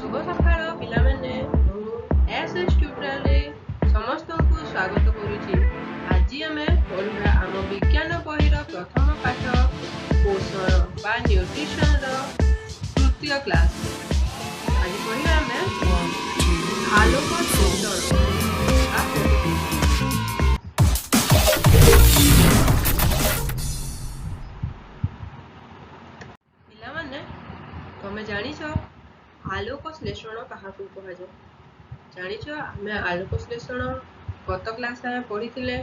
शुभ सकाळ पिलामाने SS tutorial समस्त को स्वागत करुछि। आज आमे पढिबा आम विज्ञान बहिर प्रथम पाठ पोषण बा न्यूट्रिशन रो तृतीय क्लास। आज पढिबा आमे आलोक संश्लेषण। पिलामाने तमे जानिछ आलोक श्लेषण कहा कह जाए? जानिछ आमे आलोक श्लेषण गत क्लास में पढ़ी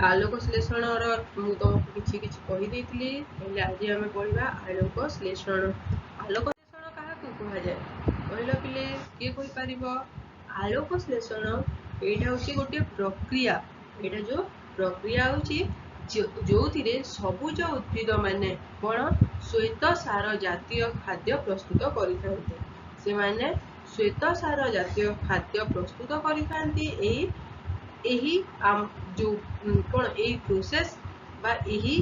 आलोक श्लेषण मु तुमको किछि किछि कहि देइतिली। पहले आज आमे पढ़िबा आलोक श्लेषण। आलोक श्लेषण कहा कह जाए कहलो पिले के कहि परिबो? आलोक श्लेषण एटा होची गोटे प्रक्रिया। एटा जो प्रक्रिया होची जोथिरे सबुज उद्भिद माने कोन श्वेत सार जातीय खाद्य प्रस्तुत करिथांते। से माने श्वेत सार जातीय खाद्य प्रस्तुत करिथांती एही जो कोन एही प्रोसेस बा एही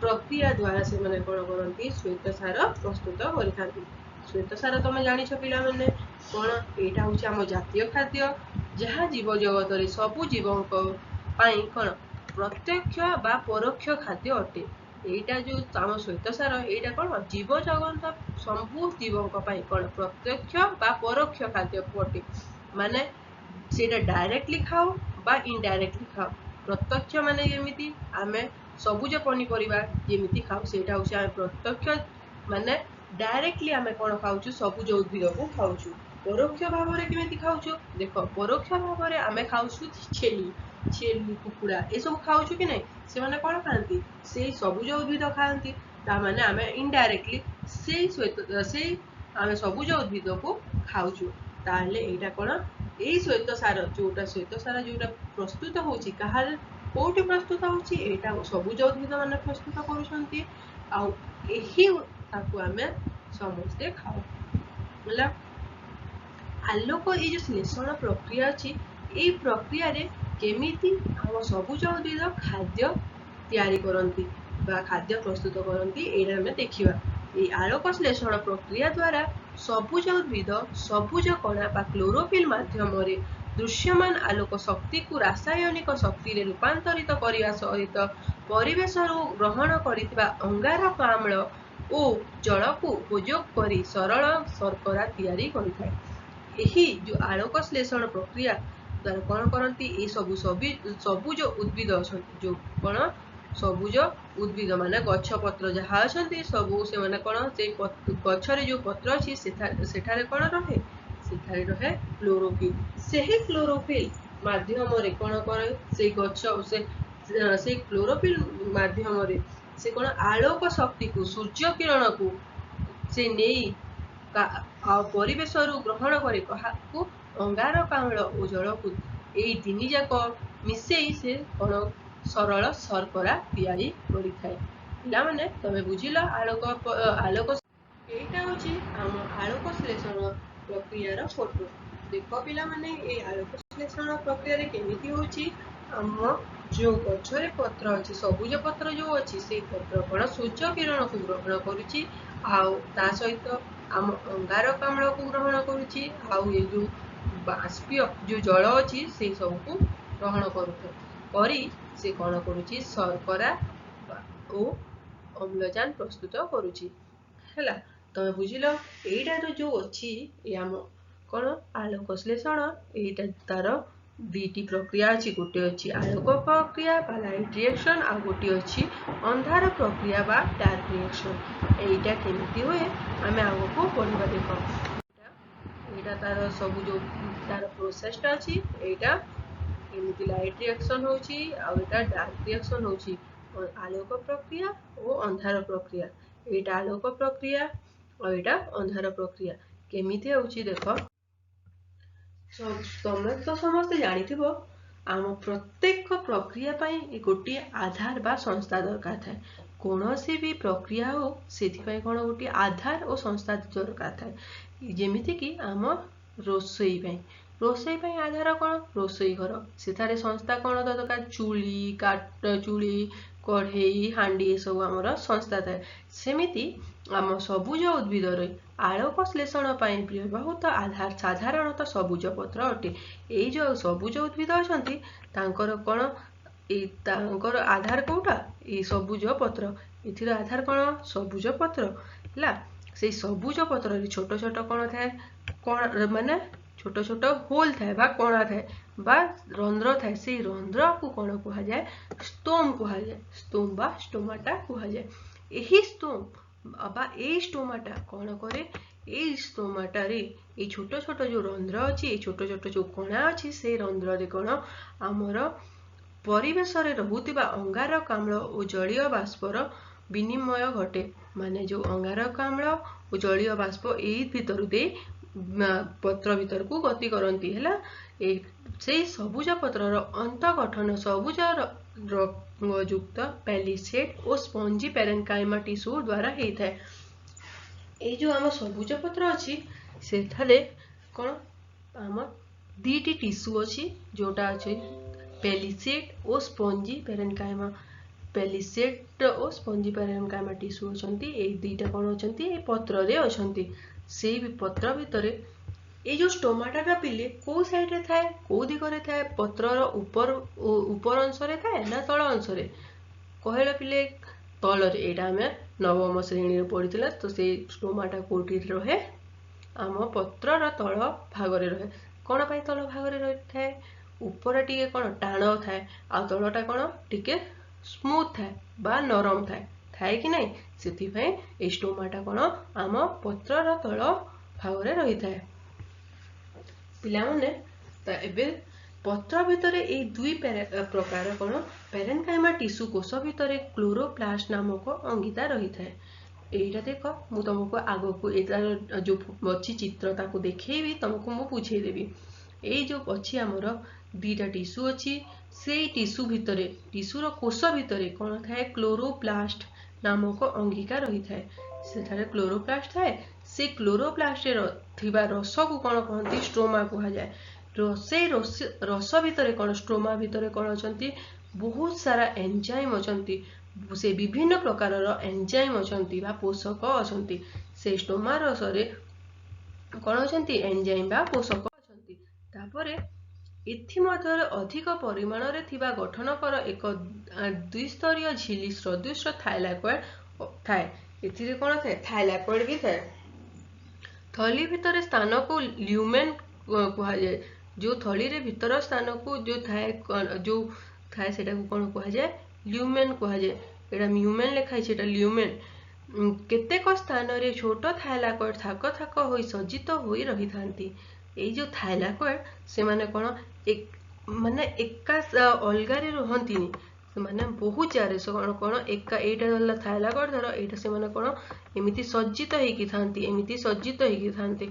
प्रक्रिया द्वारा से माने कोन करंती श्वेत सार प्रस्तुत करिथांती। श्वेत सार तमे जानिछ पिला माने कोन एटा होची हम जातीय खाद्य जहा जीव जगत रे सबु जीवक पई कोन प्रत्यक्ष बा परोक्ष खाद्य अटे। एटा जो आम श्वेत सार एटा कोन जीव जगत सबु जीवक पई कोन प्रत्यक्ष बा परोक्ष खाद्य अटे। माने सेटा डायरेक्टली खाओ बा इनडायरेक्टली खाओ। प्रत्यक्ष माने जेमिति आमे सबुज पनिपरिबा जेमिति खाओ सेटा होची आमे प्रत्यक्ष माने डायरेक्टली आमे कोन खाउछु सबुज उद्भिद को खाउछु। परोक्ष भाव रे केमिति खाउछु देखो परोक्ष भाव रे आमे खाउछु छेली कुकुड़ा ए सब खाउछु कि नै से माने कोन खांती से सबुज उद्भिद खांती। ता माने आमे इनडायरेक्टली से आमे सबुज उद्भिद को खाउछु। ताले एटा कोन एई श्वेत सार जोटा प्रस्तुत होची कहा कोठी प्रस्तुत होची एटा सबुज उद्भिद माने प्रस्तुत करूछंती आ एही ताकू आमे समस्ते खाओ। बोला आलोक ए जो श्लेषण प्रक्रिया अछि ए प्रक्रिया रे केमिति हम सबुज उद्भिद खाद्य तैयारी करंती बा खाद्य प्रस्तुत करंती एटा हमें देखिबा। ए आलोक श्लेषण प्रक्रिया द्वारा सबुज उद्भिद सबुज कणा बा क्लोरोफिल माध्यम रे दृश्यमान आलोक शक्ति को रासायनिक शक्ति रे रूपांतरित करिया सहित परिवेश रो ग्रहण करितबा अंगारक आम्ल ओ जल को उपयोग करी सरल शर्करा तैयारी करिथाय। एही जो आलोक श्लेषण प्रक्रिया द्वारा कोन करंती ए सबुज उद्भिद जो कोन सबुज उद्भिद माने गछ पत्र जहा अछंती सबु से माने कोन से गछ रे जो पत्र अछि सेठारे कोन रहे सेठारे रहे क्लोरोफिल। सेही क्लोरोफिल माध्यम रे कोन करे से गछ से क्लोरोफिल माध्यम रे से कोन आलोक शक्ति को सूर्य किरण को से नेई परिवेश रु ग्रहण करे कहाकू अंगारक आम्ल और जल को एई तीन जाक मिसेई से कोन सरल शर्करा तैयारी करिथाय। पिला माने तमे बुझिला आलोक एटा होची हम आलोक श्लेषण प्रक्रिया रो फोटो। देखो पिला माने ए आलोक श्लेषण प्रक्रिया रे केमिति होची हम जो गछरे पत्र अछि सबुज पत्र जो अछि से पत्र कोन सूर्य किरण को ग्रहण करूची आउ ता सहित हम अंगारक आम्ल को ग्रहण करूची आउ ए जो बाष्पीय जो जल अछि से सब को ग्रहण करी से कोन करूची शर्करा ओ अम्लजान प्रस्तुत करूची। हैला तमे बुझिलो एटा तो जो अछि ए हम कोन आलोक श्लेषण एटा तार दुईटी प्रक्रिया अछि। गोटे अछि आलोक प्रक्रिया बा लाइट रिएक्शन आ गोटे अछि अंधार प्रक्रिया बा डार्क रिएक्शन। एटा केमिति होए आमे आगो पढिबा। देखो एटा तार सब जो तार प्रोसेस ता अछि एटा केमिति लाइट रिएक्शन होची आ एटा डार्क रिएक्शन होची। आलोक प्रक्रिया और अंधार प्रक्रिया एटा आलोक प्रक्रिया और एटा अंधार प्रक्रिया केमिति होची। देखो तमे तो समस्त जानिथिबो आम प्रत्येक प्रक्रिया पई गोटे आधार बा संस्था दरकार थाए। कोनोसी भी प्रक्रिया हो सेथि पई कोन गोटे आधार और संस्था दरकार थाए। जेमिति कि आम रोसई पई आधार कोन रोसई घर सेथारे संस्था कोन दरकार चूली काट चूली कढ़ेई हांडी सब हमर संस्था थाए। सेमिति आम सबुज उद्भिद आलोक श्लेषण व्यवहृत आधार साधारणतः सबुज पत्र अटे। ये जो सबुज उद्भिद अच्छा कौन तांकर आधार कोटा ये सबुज पत्र इथिर आधार कौन सबुज पत्र है से सबुज पत्र छोट छोट कौन थाए कौन माने छोट छोट होल थाए बा कणा थाए बा रंध्र थाए से रंध्र को कौन कह जाए स्टोम कह जाए स्टोम बा स्टोमाटा कह जाए। यही स्टोम बा ए स्टोमाटा कौन करे ए स्टोमाटा रे ये छोट छोट जो रंध्र अच्छी छोट छोट जो कणा अच्छी से रंध्र रे कौन आमर परिवेश रे रहुतिबा अंगारकाम्ल और जलीय बाष्पर विनिमय घटे माने जो अंगारकाम्ल और जलीय बाष्प एई भितर दे पत्र भीतर को गति करती है से सबुज पत्रर अंत गठन सबुज रंगयुक्त पैलिसेड और स्पंजी पेरेन्काइमा टिश्यू द्वारा होता है। ये जो आम सबुज पत्र अच्छी से कौन आम दीटी टिश्यू अच्छी जोटा अच्छी पैलिसेड और स्पंजी पेरेन्काइमा पैलिसेड और स्पंजी पेरेन्काइमा टिश्यू अच्छी ये दुईटा कौन अच्छा पत्र रे अच्छा से भी पत्र भितर ये जो स्टोमाटा पिले कौ साइड रे थाए कौ दिगरे थाए पत्रर ऊपर अंश रे थाए ना तल अंश रे कहला पिले तल रे एटा हमें नवम श्रेणी रे पढ़ी तो से स्टोमाटा कोठी रहे आम पत्रर तल भाग रे रहे कौन पाई तल भाग रे रही थाए ऊपर टिके कौन टाण थाए आ तलटा कौन टिके स्मूथ थाए बा नरम थाए थाए कि नहीं से स्टोमाटा कौन आम पत्रर तल भाग रे रही थाए। पिला माने एबे पत्र भितर ये दुई प्रकार कौन पेरेन्काइमा टिश्यू कोष भितर क्लोरोप्लास्ट नामक अंगिता रही थाए। एटा देख मु तुमको आग को एटार जो अच्छी चित्र ताको देखैबी तुमको मु बुझे देबी। ये जो अच्छी आमर दुईटा टिश्यू अच्छी से टिश्यू भितर टिश्यूर कोष भितर कौन थाए क्लोरोप्लास्ट नामक अंगिका रही थाए सेठारे क्लोरोप्लास्ट थाए से क्लोरोप्लास्ट थिबा रस को कौन कहती स्ट्रोमा कह जाए से रस भितर कौन स्ट्रोमा भितर कौन अच्छा बहुत सारा एंजाइम अच्छा से विभिन्न प्रकार एंजाइम अच्छा पोषक अच्छा से स्टोमा रस कौन अच्छा एंजाइम बा पोषक अच्छा इथिमध्य अधिक परिमाण रे थिबा गठनकर एक द्विस्तरीय झिल्ली सदृश थाइलाकोइड थाए एथिरे कौन थाए थाइलाकोइड भी थाए। थली भितर स्थान को ल्यूमेन कह जाए जो थली रे भितर स्थान को जो थाए सेटा को कौन कह जाए ल्यूमेन कह जाए एटा म्यूमेन लिखाई छे एटा ल्यूमेन केतेक स्थान रे छोट थाइलाकोइड थाक थाक होई सज्जित होई रही थांती। ये जो थाइलाकोइड से माने कौन एक माने एका अलग रे रहंतीनी से माने बहुत जारे से कौन कौन एका एटा थाइलाकोइड धर एटा से माने कौन एमिति सज्जित होइकी थांती एमिति सज्जित होइकी थांती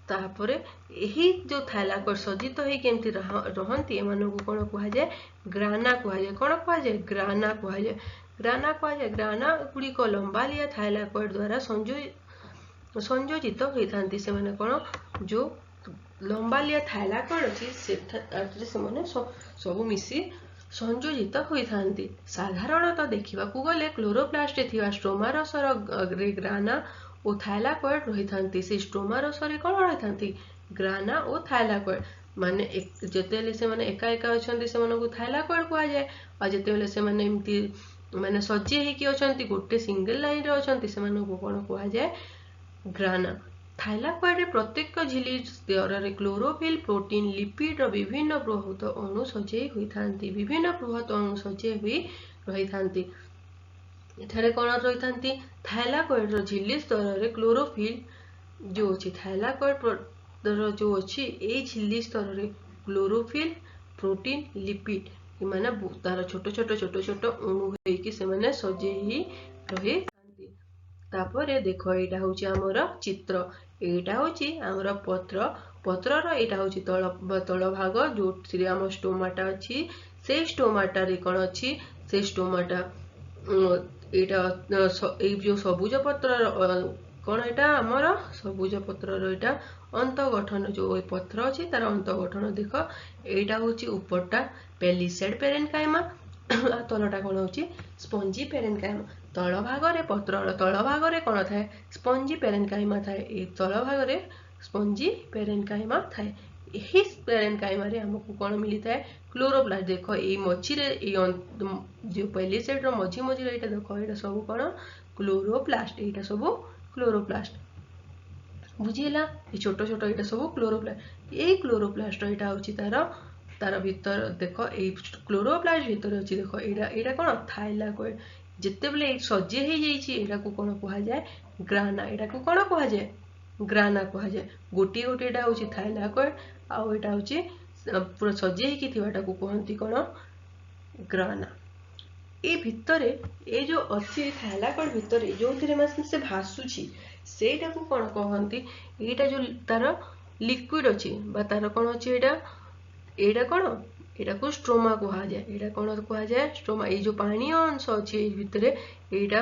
तापरे यही जो थाइलाकोइड सज्जित होइकी एमिति रहंती एमानन को कौन कह जाए ग्राना कह जाए कौन कह जाए ग्राना कह जाए ग्राना कह जाए ग्राना गुड़ी को लंबालिया थाइलाकोइड द्वारा संयोजित होइथांती से माने कौन जो लंबालिया थाइलाकोइड अच्छी से सब मिसी संयोजित होइथांती। साधारणतः देखा गले क्लोरोप्लास्ट थिबा स्ट्रोमा रसर ग्राना और थाइलाकोइड रही थांती से स्ट्रोमा रसरे कौन रही थांती ग्राना और थाइलाकोइड माने जेतेले से माने एका एका अछंती से माने को थाइलाकोइड कह जाए और जेतेले से माने एमती माने सज्जी हेकी अछंती गोटे सिंगल लाइन रे अछंती से माने को कौन कह जाए ग्राना। थाइलाकोइड प्रत्येक झिल्ली स्तर क्लोरोफिल प्रोटीन लिपिड विभिन्न बृहत अणु सजई हुई थांती विभिन्न बृहत अणु सजई हुई रही थांती। एठारे कौन रही थांती थाइलाकोइड झिल्ली स्तर क्लोरोफिल जो अच्छी थाइलाकोइड जो अच्छी ए झिल्ली स्तर क्लोरोफिल प्रोटीन लिपिड माने तार छोट छोट छोट छोट अणु होइकी से माने सजई रही थांती। तापरे देखो एटा होची हमर चित्र एटा होची हमर पत्रर एटा होची तल भाग जो आम स्टोमाटा अच्छी से स्टोमाटा रे कौन अच्छी से स्टोमाटा एटा जो सबुज पत्र कौन एटा हमर सबुज पत्रर एटा अंत गठन जो पत्र अच्छी तार अंत गठन देख एटा होची ऊपरटा पेलिसेड पेरेन्काइमा तलटा कौन होची स्पंजी पेरेन्काइमा तल भागरे पत्रर तल भागरे कौन थाए स्पंजी पेरेनकाइमा थाए ए तल भागरे स्पंजी पेरेनकाइमा थाए यही पेरेनकाइमा रे हमको कौन मिली थाए क्लोरोप्लास्ट देख ये मझीरे जो पहले साइड रो मझी मझीरे एटा देख एटा सब कौन क्लोरोप्लास्ट एटा सब क्लोरोप्लास्ट बुझीला ये छोट छोट एटा सब क्लोरोप्लास्ट ये क्लोरोप्लास्ट एटा होची तार भीतर देख ये क्लोरोप्लास्ट भीतर अच्छी देख एटा कौन थाइलाकोइड जिते बेले सजे हो जाइए को कौन कह जाए ग्राना एटा को कौन कह जाए ग्राना कह जाए गोटे गोटे एटा होची थाइलाकोइड आउ एटा होची पूरा सजे ही थिबाटा को कहंती कौन ग्राना ए भितरे ए जो अच्छी थाइलाकोइड भितरे जो से भासुची सेटा को कौन कहंती एटा जो तार लिक्विड अच्छी बा तार कौन अच्छी एटा कौन एटा को स्ट्रोमा कहा जाए एटा कौन कहा जाए स्ट्रोमा ये जो पानी अंश अच्छी भितरे एटा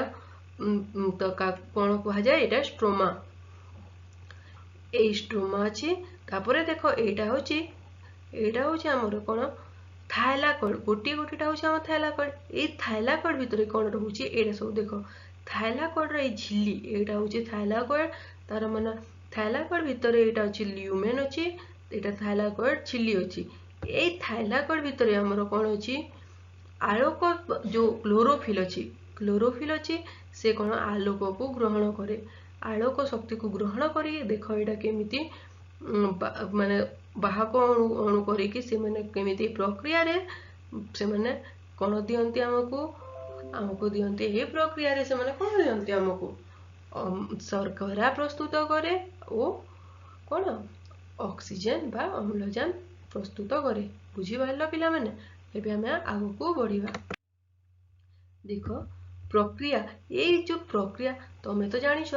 तो कौन कहा जाए एटा स्ट्रोमा ए स्ट्रोमा अच्छी तापरे देखो एटा होची हमर कौन थाइलाकोइड गोटे गोटेटा होची हम थाइलाकोइड ए थाइलाकोइड भितरे कौन रहउची एटा सब देखो थाइलाकोइड रे झिल्ली एटा होची थाइलाकोइड तार माने थाइलाकोइड भितरे एटा होची ल्यूमेन अछि एटा थाइलाकोइड झिल्ली अछि ए थाइलाकोइड भितरे हमर कौन अछि आलोक जो क्लोरोफिल अछि से कौन आलोक को ग्रहण करे आलोक शक्ति को ग्रहण करी देख एटा केमिति माने बाहक अणु करिकी से माने केमिति प्रक्रिया रे से माने कौन दियंती हमको दियंती ए प्रक्रिया रे से माने कौन दियंती हमको शर्करा प्रस्तुत करे ओ कौन ऑक्सीजन बा अम्लजान प्रस्तुत करे बुझी पाइल पिला माने एबे हमें आगु को बढ़िबा देख प्रक्रिया ये जो प्रक्रिया तमें तो जानिछ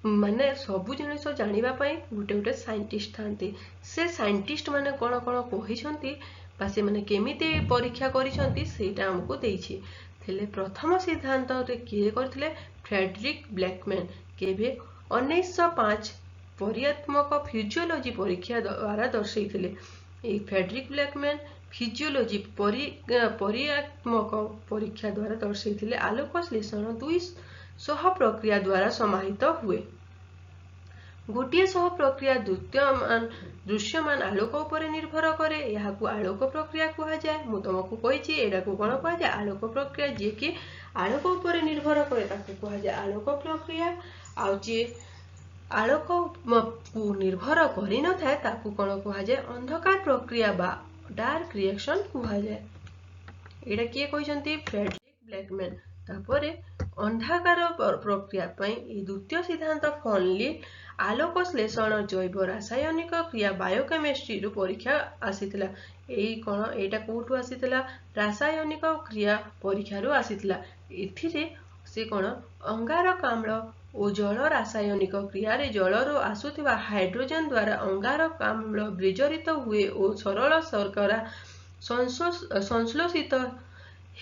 माने सबु जिनिस जानिबा पई गुटे गुटे साइंटिस्ट थांती से साइंटिस्ट माने कोन कोन कहिसंती बा से माने केमिति परीक्षा करिसंती सेटा हमको देइछि थिले प्रथम सिद्धांत रे किए करथिले फ्रेडरिक ब्लैकमैन केबे 1905 परियात्मक फिजियोलॉजी परीक्षा द्वारा दर्शाइथिले ए फ्रेडरिक ब्लैकमैन फिजियोलॉजी परियात्मक परीक्षा द्वारा दर्शाइथिले आलोक श्लेषण 200 प्रक्रिया द्वारा समाहित हुए गोटे सह प्रक्रिया दृश्यमान आलोक उपर निर्भर करे यहाँ को आलोक प्रक्रिया कहा जाए मु तुमको कही एटा को कौन कहा जाए आलोक प्रक्रिया जी कि आलोक उपर निर्भर करे ताको कहा जाए आलोक प्रक्रिया आ जे आलोक को निर्भर करि न थाए ताको कौन कहा जाए अंधकार प्रक्रिया बा डार्क रिएक्शन कहा जाए एटा किए कहिसंती फ्रेडरिक ब्लैकमैन तापरे अंधकार प्रक्रिया पई ए द्वितीय सिद्धांत फॉनली आलोक श्लेषण जैव रासायनिक क्रिया बायोकेमिस्ट्री रु परीक्षा आसीथिला एई कोन एटा कोठु आसीथिला रासायनिक क्रिया परीक्षा रु आसीथिला एथिरे से कोन अंगारक आम्ल ओ जल रासायनिक क्रिया रे जल रो आसुथिबा हाइड्रोजन द्वारा अंगारक आम्ल विजरित हुए ओ सरल शर्करा संश्लेषित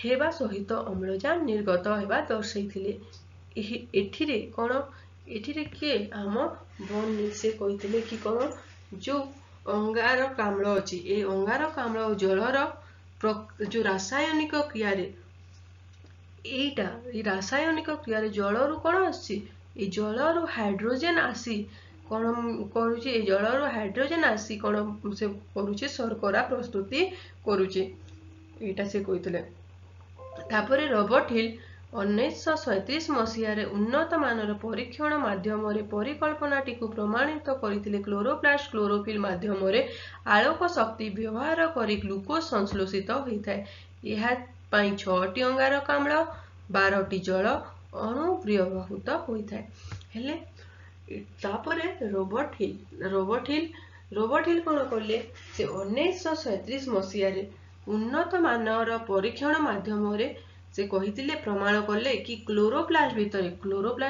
हेबा सहित अम्लजान निर्गत हेबा दर्शाइथिले एथिरे कोन एथिरे के आम बन से कहिथिले कि कोन जो अंगारक आम्ल अछि ए अंगारक आम्ल ओ जलर जो रासायनिक क्रिया रे एटा ए रासायनिक क्रिया रे जल रु कोन आसी ए जल रु हाइड्रोजन आसी कोन करूची ए जल रु हाइड्रोजन आसी कोन से करूची शर्करा प्रस्तुति करूची एटा से कहिथिले तापरे रॉबर्ट हिल 1937 मसीह उन्नत मानर परीक्षण माध्यम परिकल्पनाटी को प्रमाणित करथिले क्लोरोप्लास्ट क्लोरोफिल माध्यम आलोक शक्ति व्यवहार करी ग्लूकोज संश्लेषित होइथाय एहा पई 6टी अंगारक आम्ल 12टी जल अणु व्यवहृत होइथाय हेले तापरे रॉबर्ट हिल कोन करले से 1937 मसीह उन्नत मानर परीक्षण माध्यम से कहिथिले प्रमाण कले कि क्लोरोप्लास्ट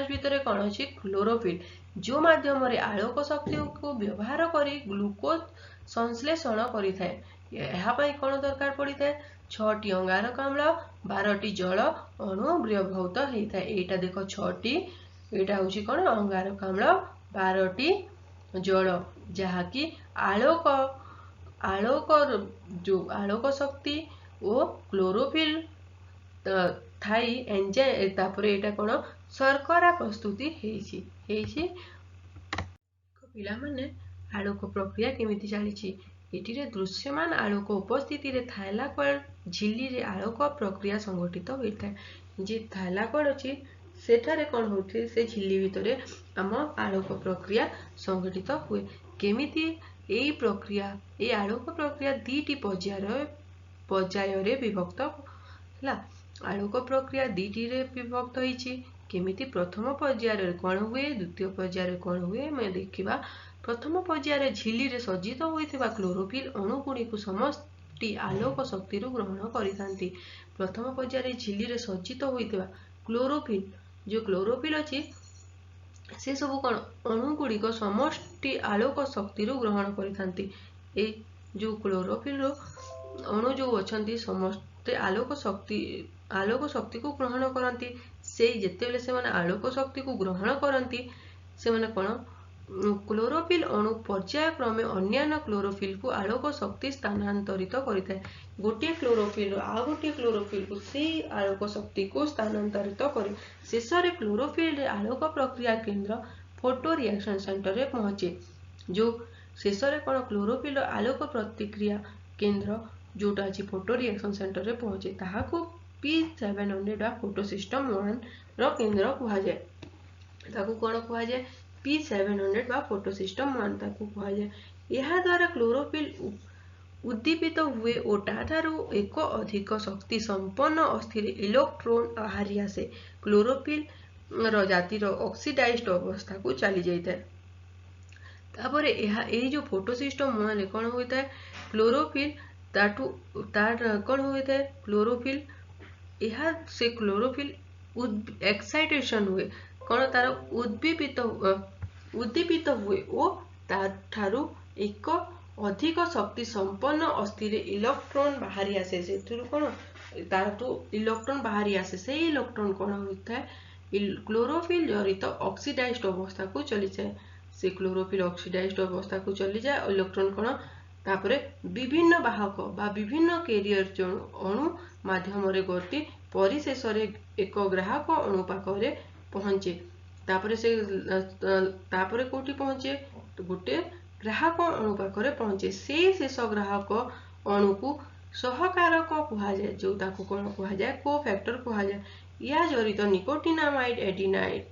भितरे कौन अछि क्लोरोफिल जो माध्यम आलोक शक्ति को व्यवहार करी ग्लूकोज संश्लेषण करिथाय एहा पई कोन दरकार पड़िथाय 6टी अंगारक आम्ल 12टी जल अणु व्यवहृत हेइथाय एटा देखो 6टी एटा होची कोन अंगारक आम्ल 12टी जल जहा कि आलोक जो आलोक शक्ति ओ क्लोरोफिल ଥାଇ ଏଞ୍ଜାଇମ୍ ତାପରେ ଏଇଟା କ'ଣ ଶର୍କରା ପ୍ରସ୍ତୁତି ହେଇଛି। ପିଲାମାନେ ଆଲୋକ ପ୍ରକ୍ରିୟା କେମିତି ଚାଲିଛି? ଏଠିରେ ଦୃଶ୍ୟମାନ ଆଲୋକ ଉପସ୍ଥିତିରେ ଥାଇଲାକଏଡ୍ ଝିଲ୍ଲିରେ ଆଲୋକ ପ୍ରକ୍ରିୟା ସଂଘଟିତ ହୋଇଥାଏ। ଯେ ଥାଇଲାକଏଡ୍ ଅଛି ସେଠାରେ କ'ଣ ହେଉଛି, ସେ ଝିଲ୍ଲି ଭିତରେ ଆମ ଆଲୋକ ପ୍ରକ୍ରିୟା ସଂଘଟିତ ହୁଏ। କେମିତି ଏଇ ଆଲୋକ ପ୍ରକ୍ରିୟା ଦୁଇଟି ପର୍ଯ୍ୟାୟରେ ବିଭକ୍ତ ହେଲା। ଆଲୋକ ପ୍ରକ୍ରିୟା ଦୁଇଟିରେ ବିଭକ୍ତ ହେଇଛି। କେମିତି ପ୍ରଥମ ପର୍ଯ୍ୟାୟରେ କ'ଣ ହୁଏ, ଦ୍ୱିତୀୟ ପର୍ଯ୍ୟାୟରେ କ'ଣ ହୁଏ ଆମେ ଦେଖିବା। ପ୍ରଥମ ପର୍ଯ୍ୟାୟରେ ଝିଲ୍ଲିରେ ସଜ୍ଜିତ ହୋଇଥିବା କ୍ଲୋରୋଫିଲ୍ ଅଣୁଗୁଡ଼ିକୁ ସମଷ୍ଟି ଆଲୋକ ଶକ୍ତିରୁ ଗ୍ରହଣ କରିଥାନ୍ତି। ପ୍ରଥମ ପର୍ଯ୍ୟାୟରେ ଝିଲ୍ଲିରେ ସଜ୍ଜିତ ହୋଇଥିବା କ୍ଲୋରୋଫିଲ୍ ଅଛି ସେ ସବୁ କ'ଣ ଅଣୁଗୁଡ଼ିକ ସମଷ୍ଟି ଆଲୋକ ଶକ୍ତିରୁ ଗ୍ରହଣ କରିଥାନ୍ତି। ଏଇ ଯେଉଁ କ୍ଲୋରୋଫିଲ୍ର ଅଣୁ ଯେଉଁ ଅଛନ୍ତି ସମସ୍ତେ ଆଲୋକ ଶକ୍ତିକୁ ଗ୍ରହଣ କରନ୍ତି। ସେଇ ଯେତେବେଳେ ସେମାନେ ଆଲୋକ ଶକ୍ତିକୁ ଗ୍ରହଣ କରନ୍ତି ସେମାନେ କ'ଣ କ୍ଲୋରୋଫିଲ୍ ଅଣୁ ପର୍ଯ୍ୟାୟକ୍ରମେ ଅନ୍ୟାନ୍ୟ କ୍ଲୋରୋଫିଲ୍କୁ ଆଲୋକ ଶକ୍ତି ସ୍ଥାନାନ୍ତରିତ କରିଥାଏ। ଗୋଟିଏ କ୍ଲୋରୋଫିଲ୍ରୁ ଆଉ ଗୋଟିଏ କ୍ଲୋରୋଫିଲ୍କୁ ସେଇ ଆଲୋକ ଶକ୍ତିକୁ ସ୍ଥାନାନ୍ତରିତ କରେ। ଶେଷରେ କ୍ଲୋରୋଫିଲ୍ରେ ଆଲୋକ ପ୍ରକ୍ରିୟା କେନ୍ଦ୍ର ଫଟୋ ରିଆକ୍ସନ୍ ସେଣ୍ଟରରେ ପହଞ୍ଚେ। ଯେଉଁ ଶେଷରେ କ'ଣ କ୍ଲୋରୋଫିଲ୍ର ଆଲୋକ ପ୍ରତିକ୍ରିୟା କେନ୍ଦ୍ର ଯେଉଁଟା ଅଛି ଫଟୋ ରିଆକ୍ସନ୍ ସେଣ୍ଟରରେ ପହଞ୍ଚେ। ତାହାକୁ P700 ବା ଫଟୋ ସିଷ୍ଟମ୍ 1ର କେନ୍ଦ୍ର କୁହାଯାଏ। ତାକୁ କ'ଣ କୁହାଯାଏ? P700 ବା ଫଟୋ ସିଷ୍ଟମ୍ 1 ତାକୁ କୁହାଯାଏ। ଏହା ଦ୍ୱାରା କ୍ଲୋରୋଫିଲ୍ ଉଦ୍ଦୀପିତ ହୁଏ ଓ ତାଠାରୁ ଏକ ଅଧିକ ଶକ୍ତି ସମ୍ପନ୍ନ ଅସ୍ଥିର ଇଲେକ୍ଟ୍ରୋନ୍ ବାହାରି ଆସେ। କ୍ଲୋରୋଫିଲ୍ର ଜାତିର ଅକ୍ସିଡାଇଜ୍ଡ ଅବସ୍ଥାକୁ ଚାଲି ଯାଇଥାଏ। ତାପରେ ଏଇ ଯେଉଁ ଫଟୋ ସିଷ୍ଟମ୍ 1ରେ କ'ଣ ହୋଇଥାଏ, କ୍ଲୋରୋଫିଲ୍ କ'ଣ ହୋଇଥାଏ, କ୍ଲୋରୋଫିଲ୍ ଏକ୍ସାଇଟେସନ୍ ହୁଏ, କ'ଣ ତାର ଉଦ୍ଦୀପିତ ହୁଏ ଓ ତାଠାରୁ ଏକ ଅଧିକ ଶକ୍ତି ସମ୍ପନ୍ନ ଅସ୍ଥିର ଇଲେକ୍ଟ୍ରୋନ୍ ବାହାରି ଆସେ। ସେଥିରୁ କ'ଣ ତାଠୁ ଇଲେକ୍ଟ୍ରୋନ୍ ବାହାରି ଆସେ। ସେଇ ଇଲେକ୍ଟ୍ରୋନ୍ କ'ଣ ହୋଇଥାଏ, କ୍ଲୋରୋଫିଲ୍ ଜଡ଼ିତ ଅକ୍ସିଡାଇଜ୍ଡ ଅବସ୍ଥାକୁ ଚଲିଯାଏ। ସେ କ୍ଲୋରୋଫିଲ୍ ଅକ୍ସିଡାଇଜ୍ଡ ଅବସ୍ଥାକୁ ଚଲିଯାଏ। ଇଲେକ୍ଟ୍ରୋନ୍ କ'ଣ ତାପରେ ବିଭିନ୍ନ ବାହକ ବା ବିଭିନ୍ନ କ୍ୟାରିୟର ଅଣୁ ମାଧ୍ୟମରେ ଗତି ପରିଶେଷରେ ଏକ ଗ୍ରାହକ ଅଣୁ ପାଖରେ ପହଞ୍ଚେ। ତାପରେ କୋଉଠି ପହଞ୍ଚେ, ଗୋଟେ ଗ୍ରାହକ ଅଣୁ ପାଖରେ ପହଞ୍ଚେ। ସେଇ ଶେଷ ଗ୍ରାହକ ଅଣୁକୁ ସହକାରକ କୁହାଯାଏ, ଯେଉଁ ତାକୁ କ'ଣ କୁହାଯାଏ, କୋଫ୍ୟାକ୍ଟର କୁହାଯାଏ। ଏହା ଜଡ଼ିତ ନିକୋଟିନାମାଇଡ୍ ଏଡେନାଇନ୍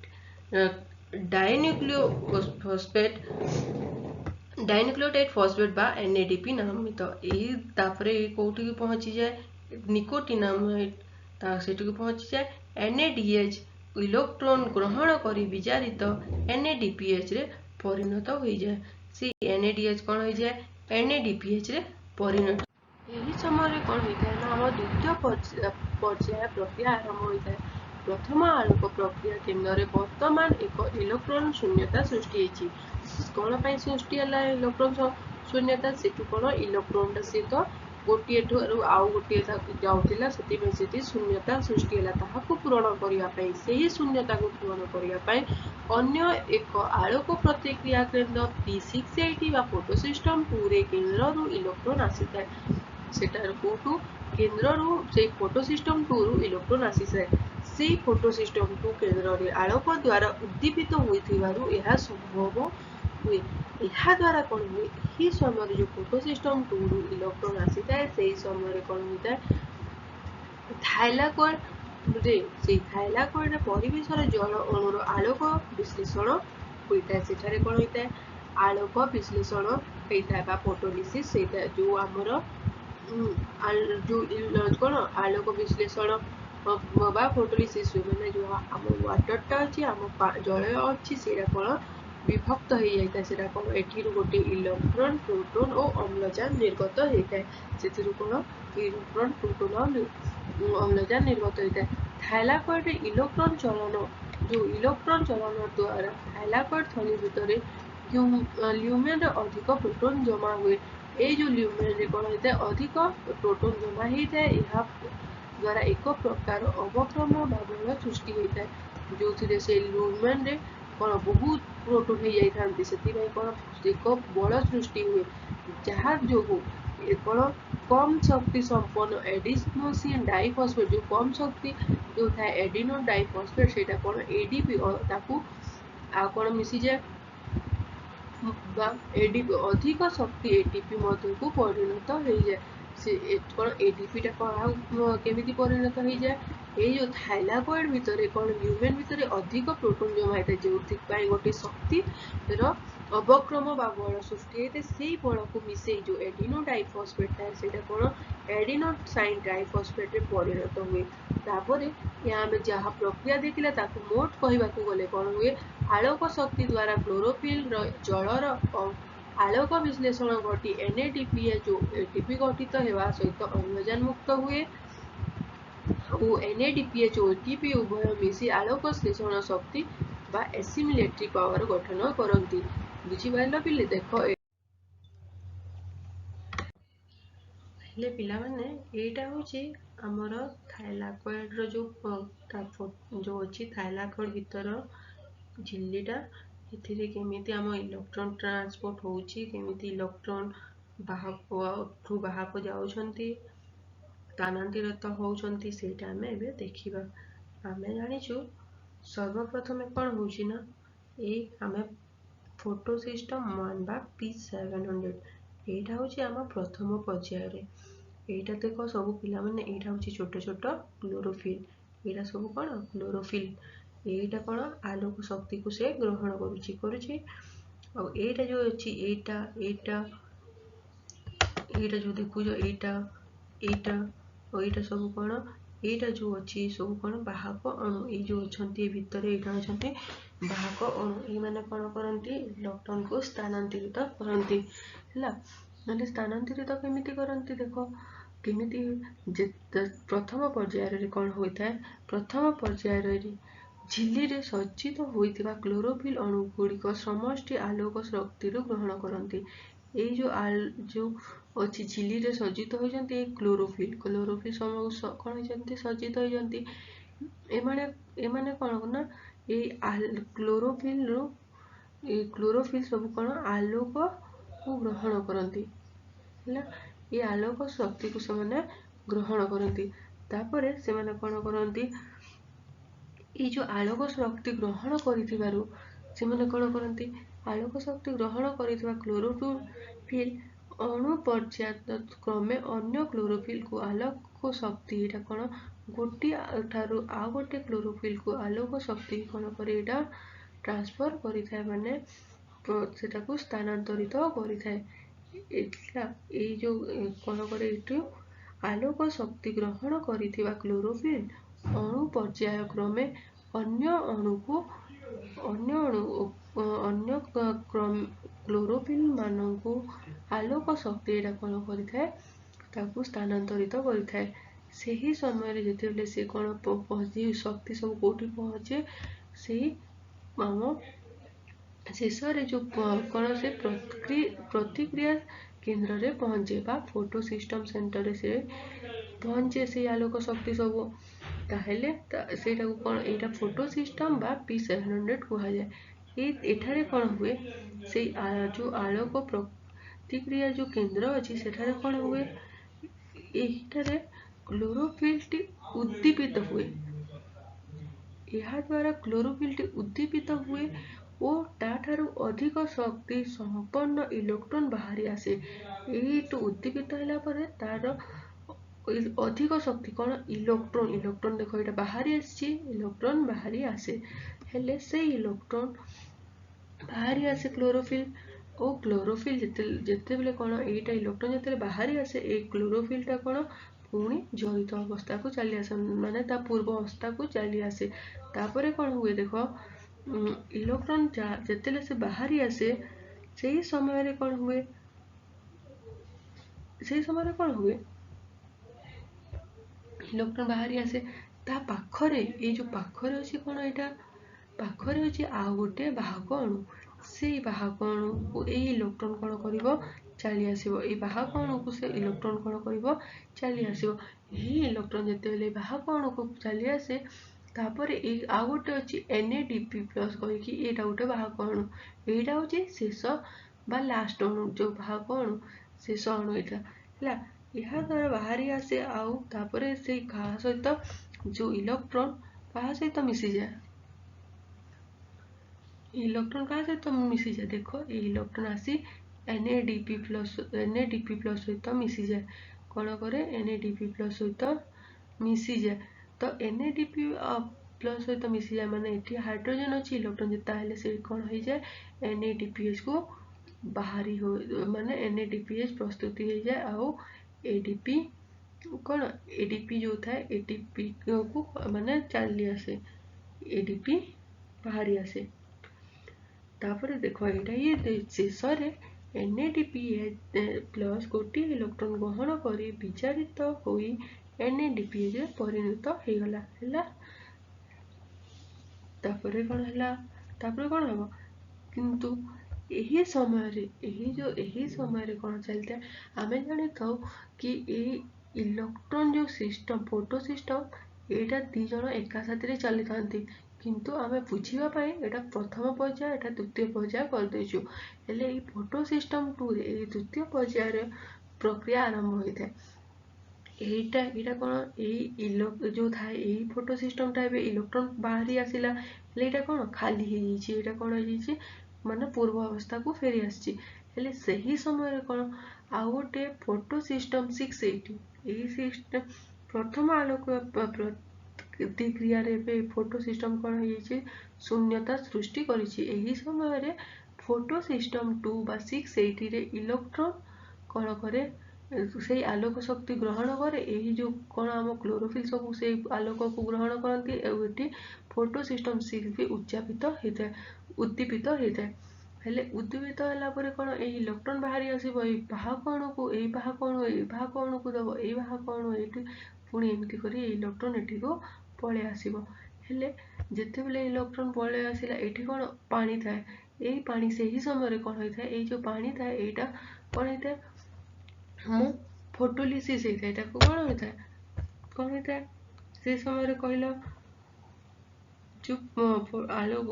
ଡାଇନ୍ୟୁକ୍ଲିଓଟାଇଡ୍ ଫସ୍ଫେଟ୍ ବା NADP ନାମିତ। ଏହି ତାପରେ କୋଉଠିକି ପହଞ୍ଚିଯାଏ, ନିକୋଟିନାମାଇଡ୍ ସେଠିକି ପହଞ୍ଚିଯାଏ। NADH ଇଲେକ୍ଟ୍ରୋନ୍ ଗ୍ରହଣ କରି ବିଜାରିତ NADPHରେ ପରିଣତ ହୋଇଯାଏ। ସେଇ NADH କ'ଣ ହୋଇଯାଏ, NADPHରେ ପରିଣତ। ଏହି ସମୟରେ କ'ଣ ହୋଇଥାଏ ନା ଆମ ଦ୍ୱିତୀୟ ପର୍ଯ୍ୟାୟ ପ୍ରକ୍ରିୟା ଆରମ୍ଭ ହୋଇଥାଏ। ପ୍ରଥମ ଆଲୋକ ପ୍ରକ୍ରିୟା କେନ୍ଦ୍ରରେ ବର୍ତ୍ତମାନ ଏକ ଇଲେକ୍ଟ୍ରୋନ୍ ଶୂନ୍ୟତା ସୃଷ୍ଟି ହେଇଛି। କ'ଣ ପାଇଁ ସୃଷ୍ଟି ହେଲା ଇଲେକ୍ଟ୍ରୋନ୍ ଶୂନ୍ୟତା? ସେଠୁ କ'ଣ ଇଲେକ୍ଟ୍ରୋନ୍ଟା ସେ ତ ଗୋଟିଏ ଠାରୁ ଆଉ ଗୋଟିଏ ଯାଉଥିଲା, ସେଥିପାଇଁ ସେଠି ଶୂନ୍ୟତା ସୃଷ୍ଟି ହେଲା। ତାହାକୁ ପୂରଣ କରିବା ପାଇଁ, ସେହି ଶୂନ୍ୟତାକୁ ପୂରଣ କରିବା ପାଇଁ ଅନ୍ୟ ଏକ ଆଲୋକ ପ୍ରତିକ୍ରିୟା କେନ୍ଦ୍ର P680 ବା ଫଟୋ ସିଷ୍ଟମ୍ 2ରେ କେନ୍ଦ୍ରରୁ ଇଲେକ୍ଟ୍ରୋନ୍ ଆସିଥାଏ। ସେଠାରୁ କୋଉଠୁ କେନ୍ଦ୍ରରୁ ସେଇ ଫଟୋ ସିଷ୍ଟମ୍ 2ରୁ ଇଲେକ୍ଟ୍ରୋନ୍ ଆସିଥାଏ। ସେଇ ଫଟୋ ସିଷ୍ଟମ୍ 2 କେନ୍ଦ୍ରରେ ଆଲୋକ ଦ୍ୱାରା ଉଦ୍ଦୀପିତ ହୋଇଥିବାରୁ ଏହା ସମ୍ଭବ ହୁଏ। ଏହା ଦ୍ୱାରା କ'ଣ ହୁଏ, ଏହି ସମୟରେ ଯେଉଁ ଫଟୋ ସିଷ୍ଟମ୍ 2ରୁ ଇଲେକ୍ଟ୍ରୋନ୍ ଆସିଥାଏ ସେହି ସମୟରେ କ'ଣ ହୋଇଥାଏ, ସେଇ ଥାଇଲାକଏଡ୍ରେ ପରିବେଶର ଜଳ ଅଣୁର ଆଲୋକ ବିଶ୍ଳେଷଣ ହୋଇଥାଏ। ସେଠାରେ କ'ଣ ହୋଇଥାଏ, ଆଲୋକ ବିଶ୍ଳେଷଣ ହେଇଥାଏ ବା ଫଟୋଲିସିସ୍ ହେଇଥାଏ। ଯେଉଁ ଆମର କ'ଣ ଆଲୋକ ବିଶ୍ଳେଷଣ ବା ଫଟୋଲିସିସ୍ ହୁଏ, ମାନେ ଯେଉଁ ଆମ ୱାଟରଟା ଅଛି, ଆମ ଜଳ ଅଛି, ସେଇଟା କ'ଣ ବିଭକ୍ତ ହେଇଯାଇଥାଏ। ସେଇଟା କ'ଣ ଏଠିରୁ ଗୋଟେ ଇଲେକ୍ଟ୍ରନ୍, ପ୍ରୋଟନ୍ ଓ ଅମ୍ଳଜାନ ନିର୍ଗତ ହେଇଥାଏ। ସେଥିରୁ କ'ଣ ଇଲେକ୍ଟ୍ରନ୍, ପ୍ରୋଟନ୍ ଓ ଅମ୍ଳଜାନ ନିର୍ଗତ ହେଇଥାଏ। ଥାଇଲାକଏଡ୍ରେ ଇଲେକ୍ଟ୍ରନ୍ ଚଳନ ଦ୍ୱାରା ଥାଇଲାକଏଡ୍ ଥଳି ଭିତରେ ଲ୍ୟୁମେନ୍ରେ ଅଧିକ ପ୍ରୋଟନ୍ ଜମା ହୁଏ। ଏଇ ଯେଉଁ ଲ୍ୟୁମେନ୍ରେ କ'ଣ ହେଇଥାଏ, ଅଧିକ ପ୍ରୋଟନ୍ ଜମା ହେଇଥାଏ। ଏହା ଦ୍ୱାରା ଏକ ପ୍ରକାର ଅବକ୍ରମ ବା ବଳ ସୃଷ୍ଟି ହେଇଥାଏ, ଯେଉଁଥିରେ ସେ ଲ୍ୟୁମେନ୍ରେ କ'ଣ ବହୁତ ପ୍ରୋଟନ୍ ହେଇଯାଇଥାନ୍ତି। ସେଥିପାଇଁ କ'ଣ ଏକ ବଳ ସୃଷ୍ଟି ହୁଏ, ଯାହା ଯୋଗୁଁ कौन कम शक्ति संपन्न एडिनोसिन डाइफॉस्फेट जो कम शक्ति जो था एडिनो डाइफॉस्फेट सेटा कौन एडीपी ताकू आ कौन मिसी जाए एडीपी अधिक शक्ति एटीपी मध्य को परिणत हो जाए से कौन एडीपी कौन केमी परिणत हो जाए ये जो थाइलाकॉइड भितर कौन ह्यूमन भितर अधिक प्रोटोन जमा होता है जो गोटे शक्ति अवक्रम बा बल सृष्टि होते से बल को मिसे जो एडिनो डाइफॉस्फेट था से कौन एडिनोसाइन डाइफॉस्फेट परिणत हुए तापर यहाँ आम जहाँ प्रक्रिया देखला मोट कहवाक गले कौन हुए आलोक शक्ति द्वारा क्लोरोफिल जलर आलोक विश्लेषण घटी एनएडीपीए जो एटीपी गठित होगा सहित अम्लजान मुक्त हुए और एनएडीपीए जो एटीपी उभय मिसी आलोक श्लेषण शक्ति बा एसिमिलेटरी पावर गठन करती बुझीपार पिले देख हेले पिला माने एटा होची हमर थाइलाकॉइड रो जो अछि थाइलाकॉइड भीतर झिल्लीटा एथिरे केमिति आम इलेक्ट्रॉन ट्रांसपोर्ट होची केमिति इलेक्ट्रॉन बाहर जाउछंती स्थानांतरित होउछंती सेटा हमें एबे देखिबा हमें जानिछु सर्वप्रथम कौन होची ना ए हमें फोटो सिस्टम 1 बा P700 एटा होची आम प्रथम पर्याय रे एटा देखो सब पिला माने एटा होची छोट छोट क्लोरोफिल एटा सब कौन क्लोरोफिल एटा कौन आलोक शक्ति को से ग्रहण करुची और एटा जो अछि एटा एटा एटा जो देखु जो एटा एटा और एटा सब कौन एटा जो अछि सब कौन बाहक अणु ए जो अछंती भीतर एटा अछंती बाहक अणु ए माने कौन करंती इलेक्ट्रॉन को स्थानांतरित करंती हला माने स्थानांतरित केमिति करंती देखो केमिति प्रथम पर्याय रे कौन होइता है प्रथम पर्याय रे झिल्ली रे सज्जित होइतिबा क्लोरोफिल अणु गुड़िक समष्टि आलोक शक्ति ग्रहण करंती ए जो अच्छी झिल्ली रे सज्जित होइजंती क्लोरोफिल क्लोरोफिल कौन होइजंती सज्जित होइजंती एमाने कौन ना A chlorophyll row A chlorophyll सब कौन आलोक को ग्रहण करंती हला ये आलोक शक्ति को से ग्रहण करंती तापरे से माने कौन करंती ये जो आलोक शक्ति ग्रहण करिथिबारु से माने कौन करंती आलोक शक्ति ग्रहण करिथिबा क्लोरोफिल अणु पर्याय क्रमे अन्य क्लोरोफिल को आलोक शक्ति एटा कौन गोटे ठारू आ गोटे क्लोरोफिल को आलोक शक्ति कौन करे एटा ट्रांसफर करिथाय माने सेटा को स्थानांतरित करिथाय एटा ए जो कौन करे एटू आलोक शक्ति ग्रहण करिथिबा क्लोरोफिल अणु पर्याय क्रमे अन्य अणु को अन्य क्लोरोफिल मानकु आलोक शक्ति एटा कौन करिथाय ताकू स्थानांतरित करिथाय सेही समय रे जेतेबेले से कौन पहुंची शक्ति सब कोठी पहुंचे सेही मामो शेष रे जो कौन से प्रतिक्रिया केंद्र रे पहुंचे बा फोटो सिस्टम सेंटर रे से पहुंचे से आलोक शक्ति सब ताहेले सेटा को कौन एटा फोटो सिस्टम बा P700 कहा जाए ए एठारे कौन हुए से जो आलोक प्रतिक्रिया जो केंद्र अछि सेठारे कौन हुए एठारे क्लोरोफिल टी उद्दीपित हुए यह द्वारा क्लोरोफिल टी उद्दीपित हुए और ताठारु अधिक शक्ति संपन्न इलेक्ट्रॉन बाहरी आसे एही तो उद्दीपित होला परे तार अधिक शक्ति कौन इलेक्ट्रॉन इलेक्ट्रॉन देखो एटा बाहरी आसी इलेक्ट्रॉन बाहरी आसे हेले से इलेक्ट्रॉन बाहरी आसे क्लोरोफिल और क्लोरोफिल जेते बेले कौन एटा इलेक्ट्रॉन जेते बाहरी आसे ए क्लोरोफिल टा कौन पुणी जड़ित अवस्था को चली आसे माने ता पूर्व अवस्था को चली आसे तापरे कौन हुए देखो इलेक्ट्रॉन जेते से बाहरी आसे सही समय रे कौन हुए सही समय रे कौन हुए इलेक्ट्रॉन बाहरी आसे ता पाखरे ए जो पाखरे अछि कोन एटा पाखरे अछि आ गोटे बाहक अणु से बाहक अणु को ए इलेक्ट्रॉन कोन करिवो चली आसीबो ए बाहक अणु को से इलेक्ट्रॉन कोन करिवो चली आसीबो ही इलेक्ट्रॉन जेते बेले बाहक अणु को चली आसे तापरे ए आ गोटे अछि NADP+ कहि कि एटा गोटे बाहक अणु एटा होछि शेष बा लास्ट अणु जो बाहक अणु शेष अणु एटा ହେଲା। ଏହା ଦ୍ୱାରା ବାହାରି ଆସେ ଆଉ ତାପରେ ସେଇ କାହା ସହିତ जो इलेक्ट्रॉन कहा सहित मिसीजाए, इलेक्ट्रॉन कहा सहित मिसीजाए, देख ये इलेक्ट्रॉन आसी NADP+ सहित मिसीजाए, कौन करे NADP+ सहित मिसीजाए। तो NADP+ सहित मिसीजाए माने एठी हाइड्रोजन अच्छी इलेक्ट्रॉन जिता हेले से कौन हो जाए NADPH को बाहरी हो माने NADPH प्रस्तुति हो जाए आउ ADP कौन ADP जो था ADP को माने चली आसे ADP बाहरी आसे। तापर देखो एटा ये शेष रे NADPH+ गोटे इलेक्ट्रॉन ग्रहण करी विचारित होई NADPH रे परिणत हो गला हैला। तापर कौन हैला तापर कौन हबो किंतु यही समय रे कौन चलता आमे जानी थाउ कि ए इलेक्ट्रॉन जो सिस्टम फोटो सिस्टम एटा दी जण एका साथी रे चली थांती किंतु आमे बुझिबा पई एटा प्रथम पर्याय एटा द्वितीय पर्याय कर देछु हेले ए फोटो सिस्टम 2 रे ए द्वितीय पर्याय रे प्रक्रिया आरंभ होई थाए। एटा कौन ए जो था ए फोटो सिस्टम टा इलेक्ट्रॉन बाहरी आसिला हेले एटा कौन खाली हे जी एटा कौन हे जी माने पूर्व अवस्था को फेरी आसी हेले सही समय कौन आउ गोटे फोटो सिस्टम 680 यही सिस्टम प्रथम आलोक प्रतिक्रिया रे फोटो सिस्टम कौन हो शून्यता सृष्टि करी समय फोटो सिस्टम 2 बा 680 रे इलेक्ट्रॉन कौन करे से आलोक शक्ति ग्रहण करे यही जो कौन आम क्लोरोफिल सब से आलोक को ग्रहण करती फोटो सिस्टम 6 भी उच्चापित होता है उद्दीपित होता है हेले उद्दीपित होला परे कौन ए इलेक्ट्रॉन बाहरी आसीबो ए बाहक अणु को दबो ए बाहक अणु एठी पुणी एमती करी इलेक्ट्रॉन एठी को पळे आसीबो हेले जेते बेले इलेक्ट्रॉन पळे आसिला एठी कौन पानी थाए ए पानी से ही समय रे कौन होई थाए ए जो पानी थाए एटा कौन होई थाए मो फोटोलिसिस होई थाए एटा को कौन होई थाए से समय रे कहलो जो आलोक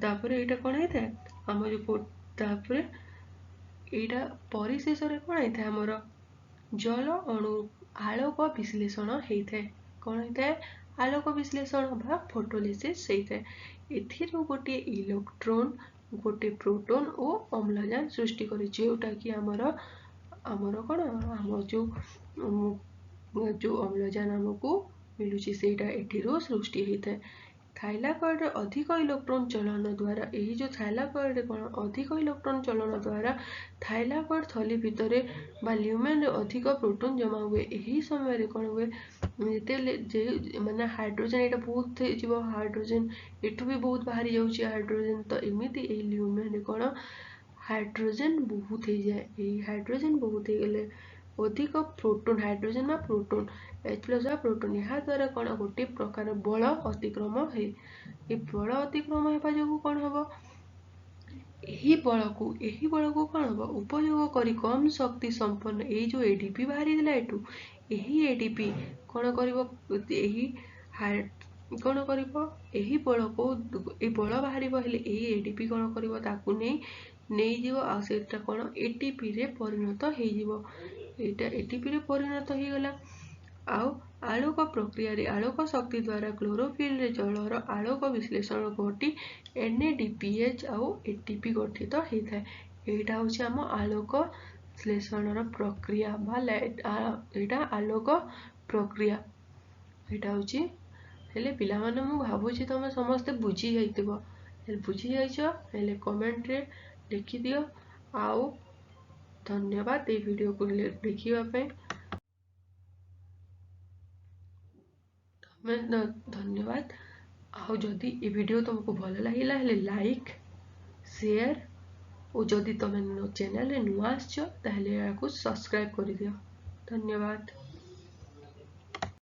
तापर एटा कौन होई थाए आम जो तापर एटा परिशेष रे कौन होई थाए हमर जल अणु आलोक विश्लेषण होई थाए कौन होई थाए आलोक विश्लेषण बा फोटोलिसिस होई थाए एथिरो गोटे इलेक्ट्रॉन गोटे प्रोटॉन और अम्लजान सृष्टि करे जोटा कि हमर कौन आम जो अम्लजान हमको मिलुची सेटा एथिरो सृष्टि होई थाए। थाइलाकॉइड अधिक इलेक्ट्रॉन चलन द्वारा यही जो थाइलाकॉइड कौन अधिक इलेक्ट्रॉन चलन द्वारा थाइलाकॉइड थली भितर बा ल्यूमेन रे अधिक प्रोटॉन जमा हुए यही समय रे कौन हुए जेते माने हाइड्रोजन एटा बहुत जीव हाइड्रोजन एठू भी बहुत बाहरी जाउची हाइड्रोजन तो एमिति ए ल्यूमेन रे कौन हाइड्रोजन बहुत हो जाए यही हाइड्रोजन बहुत हो गले अधिक प्रोटॉन हाइड्रोजन में प्रोटॉन H+ प्रोटॉन यहाँ द्वारा कौन गोटे प्रकार बल अतिक्रम है ये बल अतिक्रम होगा जो कौन हम यही बल को कौन हम उपयोग करी कम शक्ति संपन्न यही जो ADP बाहरी एठू यही ADP कौन कर कौन कर बल को बल बाहर यही ADP कौन कर नहीं जीव आ सेटा कौन ATP रे परिणत हो जीवो एटा ATP रे परिणत हो गला आउ आलोक प्रक्रिया रे आलोक शक्ति द्वारा क्लोरोफिल रे जलर आलोक विश्लेषण घटी NADPH आउ ATP गठित होता है एटा होछि हम आलोक विश्लेषण प्रक्रिया बा एटा आलोक प्रक्रिया एटा होछि हेले पिला माने मु भाबुछि तमे समस्त बुझी जाइतिबो हेले बुझी जाइछो हेले कमेंट रे लिखि दियो आउ धन्यवाद ए वीडियो को देखिबा पे धन्यवाद आउ जदि ए वीडियो तुमको भल लगिला हेले लाइक शेयर और जदि तुम चैनल रे नुआ आछो ताहले याकू सब्सक्राइब कर दियो। धन्यवाद।